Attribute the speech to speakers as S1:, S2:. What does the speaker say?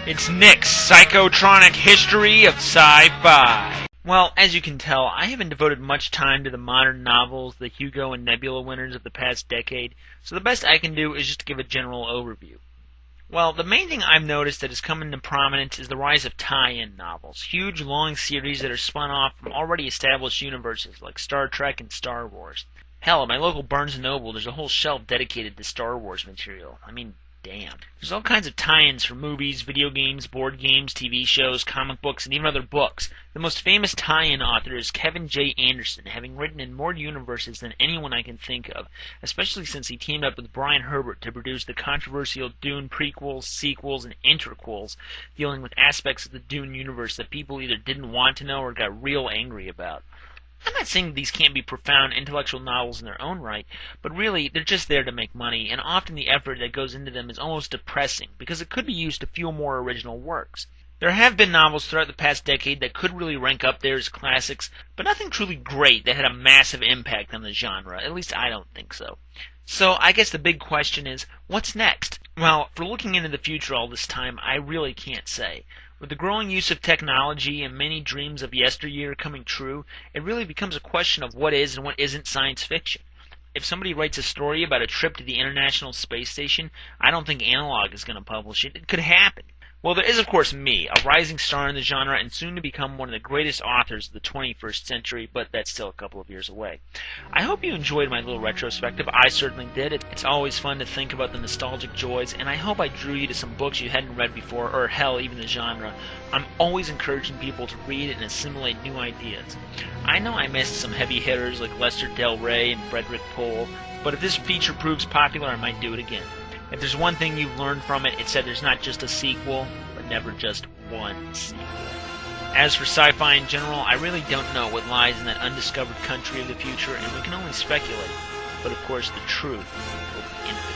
S1: It's Nick's Psychotronic History of Sci-Fi. Well, as you can tell, I haven't devoted much time to the modern novels, the Hugo and Nebula winners of the past decade, so the best I can do is just give a general overview. Well, the main thing I've noticed that has come into prominence is the rise of tie-in novels, huge, long series that are spun off from already established universes like Star Trek and Star Wars. Hell, at my local Barnes & Noble, there's a whole shelf dedicated to Star Wars material. I mean, damn. There's all kinds of tie-ins for movies, video games, board games, TV shows, comic books, and even other books. The most famous tie-in author is Kevin J. Anderson, having written in more universes than anyone I can think of, especially since he teamed up with Brian Herbert to produce the controversial Dune prequels, sequels, and interquels, dealing with aspects of the Dune universe that people either didn't want to know or got real angry about. I'm not saying these can't be profound intellectual novels in their own right, but really, they're just there to make money, and often the effort that goes into them is almost depressing, because it could be used to fuel more original works. There have been novels throughout the past decade that could really rank up there as classics, but nothing truly great that had a massive impact on the genre. At least I don't think so. So I guess the big question is, what's next? Well, for looking into the future all this time, I really can't say. With the growing use of technology and many dreams of yesteryear coming true, it really becomes a question of what is and what isn't science fiction. If somebody writes a story about a trip to the International Space Station, I don't think Analog is going to publish it. It could happen. Well, there is, of course, me, a rising star in the genre and soon to become one of the greatest authors of the 21st century, but that's still a couple of years away. I hope you enjoyed my little retrospective. I certainly did. It's always fun to think about the nostalgic joys, and I hope I drew you to some books you hadn't read before, or hell, even the genre. I'm always encouraging people to read and assimilate new ideas. I know I missed some heavy hitters like Lester Del Rey and Frederick Pohl, but if this feature proves popular, I might do it again. If there's one thing you've learned from it, it's that there's not just a sequel, but never just one sequel. As for sci-fi in general, I really don't know what lies in that undiscovered country of the future, and we can only speculate. But of course, the truth will be in it.